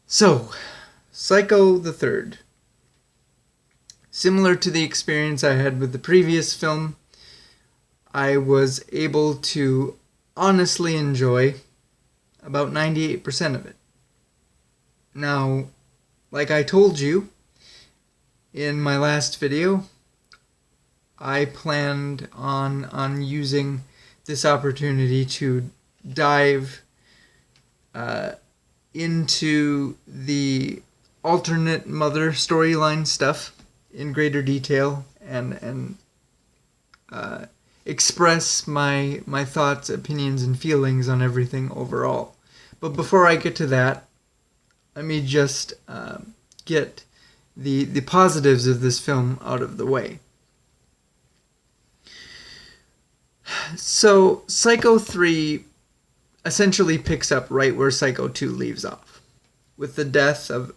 So, Psycho the Third. Similar to the experience I had with the previous film, I was able to honestly enjoy about 98% of it. Now, like I told you in my last video, I planned on using this opportunity to dive into the alternate mother storyline stuff in greater detail and express my thoughts, opinions, and feelings on everything overall. But before I get to that, let me just get the positives of this film out of the way. So, Psycho 3 essentially picks up right where Psycho 2 leaves off, with the death of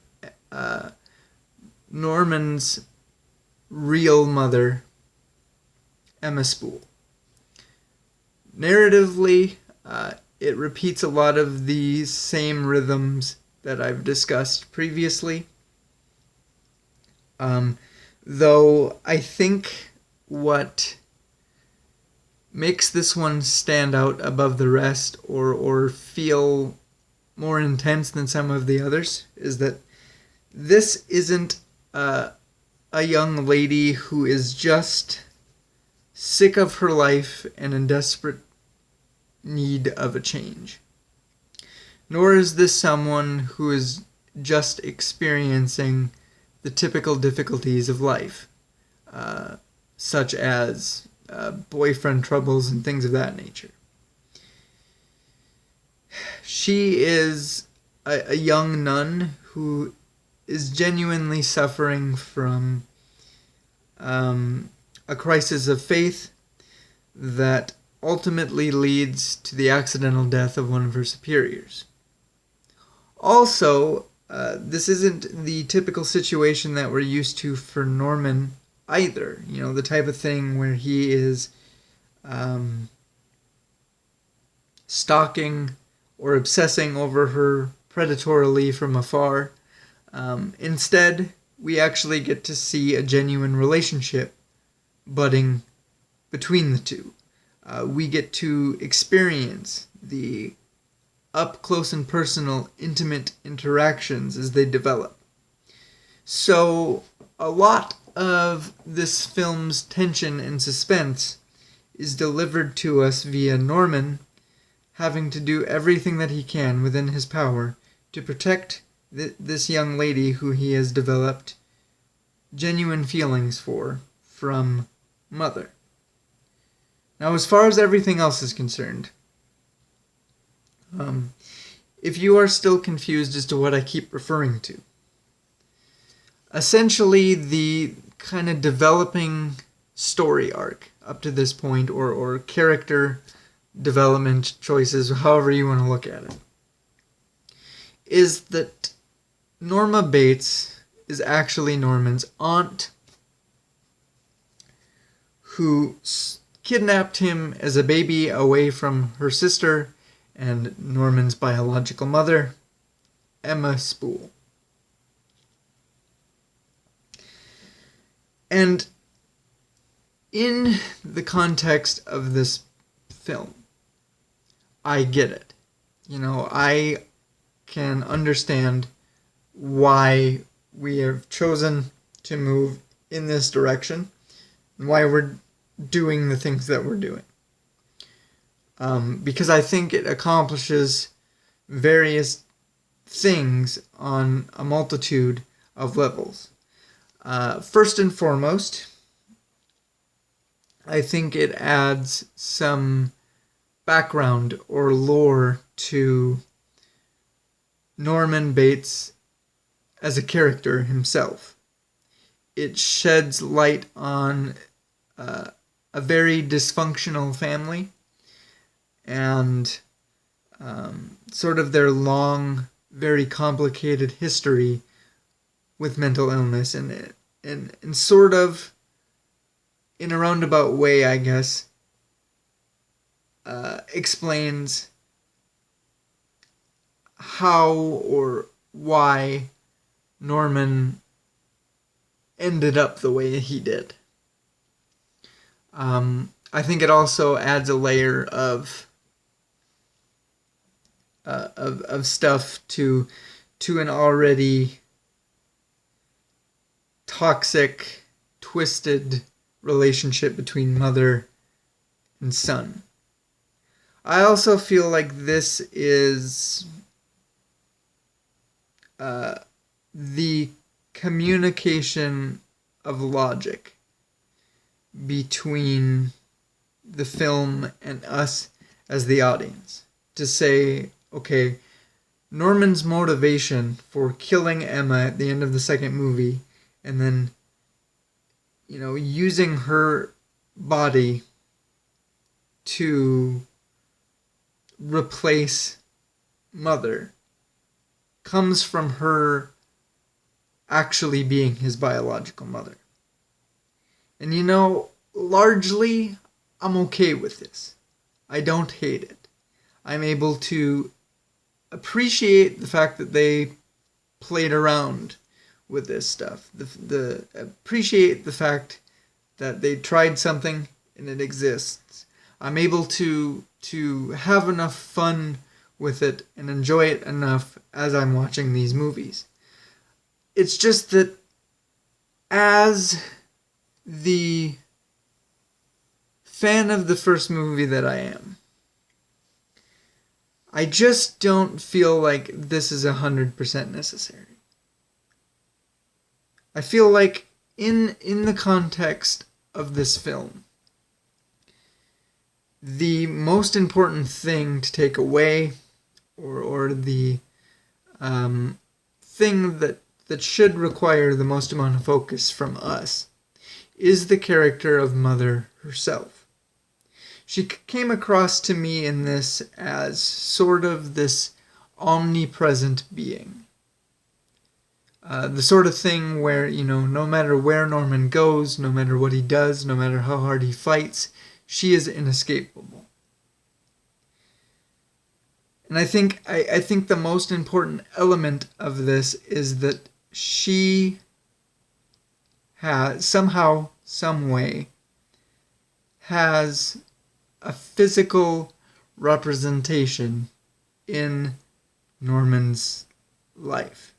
Norman's real mother, Emma Spool. Narratively, it repeats a lot of the same rhythms that I've discussed previously. Though I think what makes this one stand out above the rest or feel more intense than some of the others is that this isn't a young lady who is just sick of her life and in desperate need of a change. Nor is this someone who is just experiencing the typical difficulties of life, such as boyfriend troubles and things of that nature. She is a young nun who is genuinely suffering from a crisis of faith that ultimately leads to the accidental death of one of her superiors. Also, this isn't the typical situation that we're used to for Norman either. You know, the type of thing where he is stalking or obsessing over her predatorily from afar. Instead, we actually get to see a genuine relationship budding between the two. We get to experience the up close and personal, intimate interactions as they develop. So, a lot of this film's tension and suspense is delivered to us via Norman having to do everything that he can within his power to protect this young lady who he has developed genuine feelings for from Mother. Now, as far as everything else is concerned, if you are still confused as to what I keep referring to, essentially the kind of developing story arc up to this point, or character development choices, however you want to look at it, is that Norma Bates is actually Norman's aunt who kidnapped him as a baby away from her sister and Norman's biological mother, Emma Spool. And in the context of this film, I get it. You know, I can understand why we have chosen to move in this direction and why we're doing the things that we're doing. Because I think it accomplishes various things on a multitude of levels. First and foremost, I think it adds some background or lore to Norman Bates as a character himself. It sheds light on a very dysfunctional family and sort of their long, very complicated history with mental illness, and sort of, in a roundabout way, I guess, explains how or why Norman ended up the way he did. I think it also adds a layer of stuff to an already toxic, twisted relationship between mother and son. I also feel like this is the communication of logic between the film and us as the audience. To say, okay, Norman's motivation for killing Emma at the end of the second movie, and then, using her body to replace Mother, comes from her actually being his biological mother. And largely, I'm okay with this. I don't hate it. I'm able to appreciate the fact that they played around with this stuff. Appreciate the fact that they tried something and it exists. I'm able to have enough fun with it and enjoy it enough as I'm watching these movies. It's just that as the fan of the first movie that I am, I just don't feel like this is 100% necessary. I feel like in the context of this film, the most important thing to take away, or the thing that should require the most amount of focus from us, is the character of Mother herself. She came across to me in this as sort of this omnipresent being. The sort of thing where, no matter where Norman goes, no matter what he does, no matter how hard he fights, she is inescapable. And I think the most important element of this is that she has somehow, some way, has a physical representation in Norman's life.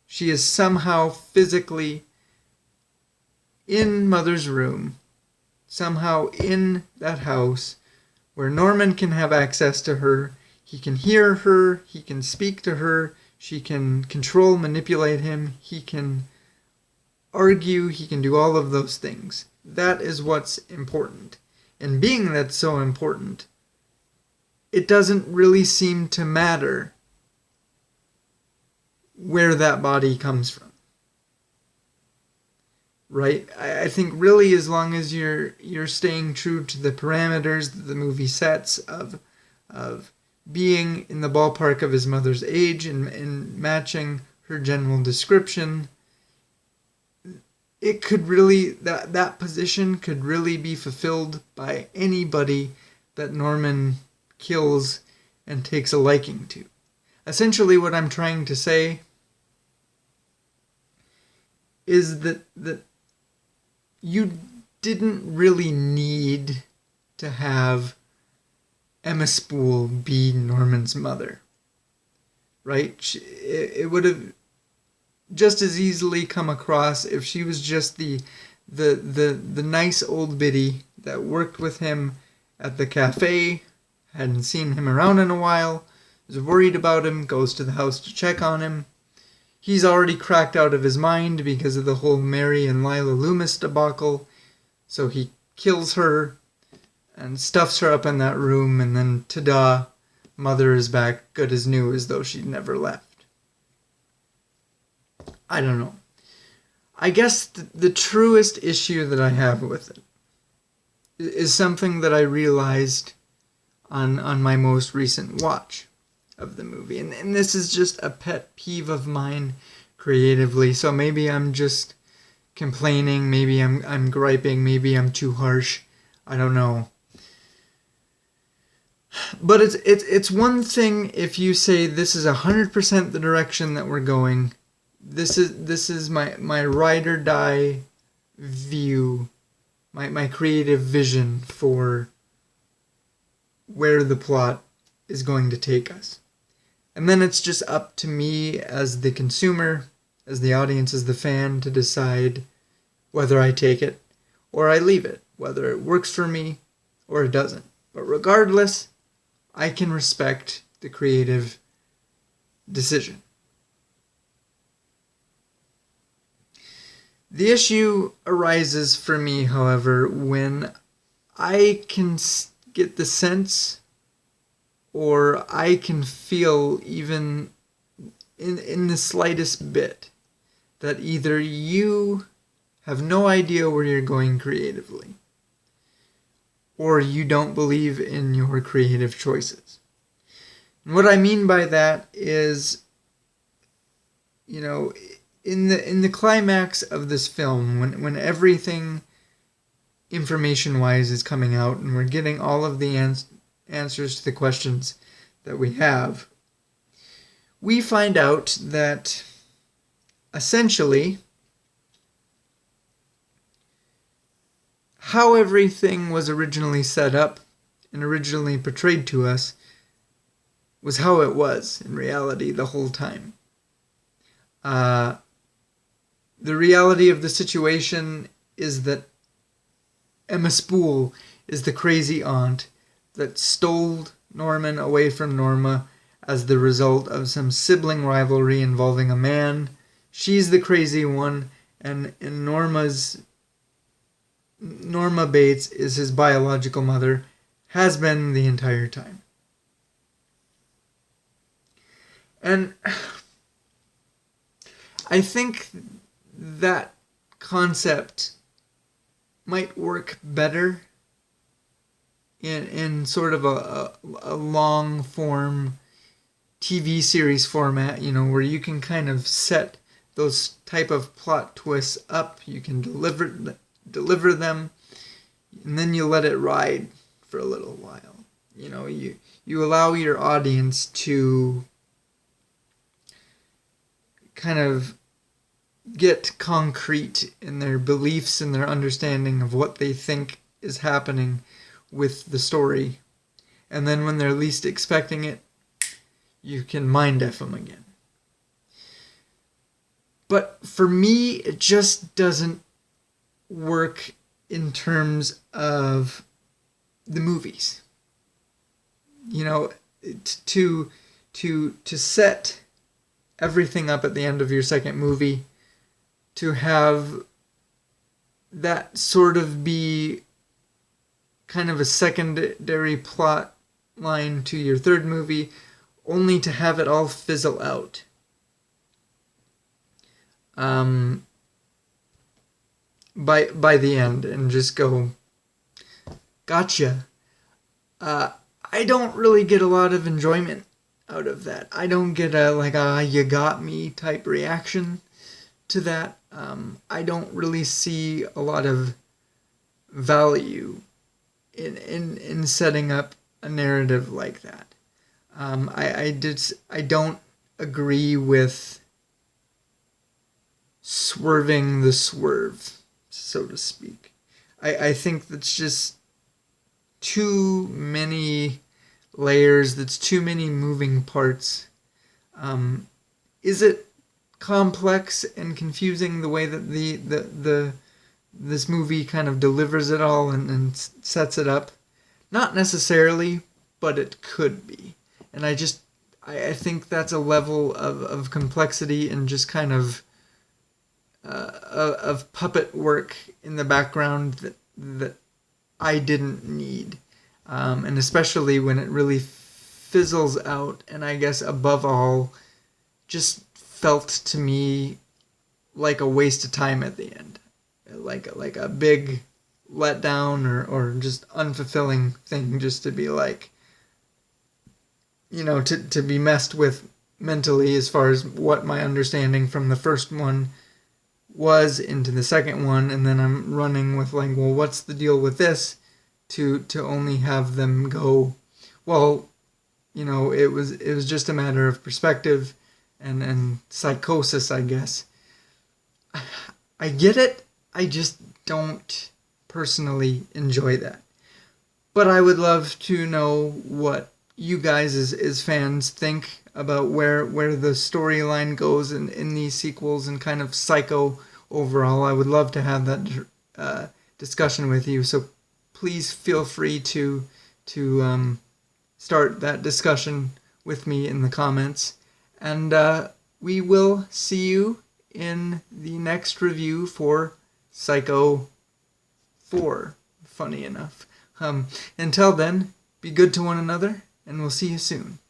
She is somehow physically in Mother's room, somehow in that house, where Norman can have access to her. He can hear her, he can speak to her, she can control, manipulate him, he can argue, he can do all of those things. That is what's important. And being that's so important, it doesn't really seem to matter where that body comes from. Right? I think really as long as you're staying true to the parameters that the movie sets of being in the ballpark of his mother's age and matching her general description, it could really, that position could really be fulfilled by anybody that Norman kills and takes a liking to. Essentially what I'm trying to say is that you didn't really need to have Emma Spool be Norman's mother, right? It would have just as easily come across if she was just the nice old biddy that worked with him at the cafe, hadn't seen him around in a while, was worried about him, goes to the house to check on him. He's already cracked out of his mind because of the whole Mary and Lila Loomis debacle, so he kills her and stuffs her up in that room, and then ta-da, Mother is back good as new, as though she'd never left. I don't know. I guess the truest issue that I have with it is something that I realized on my most recent watch of the movie. And this is just a pet peeve of mine creatively, so maybe I'm just complaining, maybe I'm griping, maybe I'm too harsh. I don't know. But it's one thing if you say this is 100% the direction that we're going. This is my ride or die view, my creative vision for where the plot is going to take us. And then it's just up to me as the consumer, as the audience, as the fan, to decide whether I take it or I leave it, whether it works for me or it doesn't. But regardless, I can respect the creative decision. The issue arises for me, however, when I can get the sense, or I can feel even in the slightest bit, that either you have no idea where you're going creatively, or you don't believe in your creative choices. And what I mean by that is, in the climax of this film, when everything information-wise is coming out and we're getting all of the answers to the questions that we have, we find out that essentially how everything was originally set up and originally portrayed to us was how it was in reality the whole time. The reality of the situation is that Emma Spool is the crazy aunt that stole Norman away from Norma as the result of some sibling rivalry involving a man. She's the crazy one, and Norma Bates is his biological mother, has been the entire time. And I think that concept might work better in sort of a long form TV series format, where you can kind of set those type of plot twists up, you can deliver them, and then you let it ride for a little while. You allow your audience to kind of get concrete in their beliefs and their understanding of what they think is happening with the story. And then when they're least expecting it, you can mind F them again. But for me, it just doesn't work in terms of the movies. To set everything up at the end of your second movie, to have that sort of be kind of a secondary plot line to your third movie, only to have it all fizzle out. By the end, and just go, gotcha. I don't really get a lot of enjoyment out of that. I don't get a you got me type reaction to that. I don't really see a lot of value in setting up a narrative like that. I don't agree with swerving the swerve, so to speak. I think that's just too many layers, that's too many moving parts. Is it complex and confusing the way that this movie kind of delivers it all and sets it up? Not necessarily, but it could be. And I think that's a level of complexity and just kind of puppet work in the background that I didn't need. And especially when it really fizzles out, and I guess above all, just felt to me like a waste of time at the end. Like a big letdown or just unfulfilling thing, just to be like, to be messed with mentally as far as what my understanding from the first one was into the second one, and then I'm running with what's the deal with this, to only have them go, well, it was just a matter of perspective and psychosis, I guess. I get it. I just don't personally enjoy that. But I would love to know what you guys as fans think about where the storyline goes in these sequels and kind of Psycho overall. I would love to have that discussion with you. So please feel free to start that discussion with me in the comments. And we will see you in the next review for Psycho 4, funny enough. Until then, be good to one another, and we'll see you soon.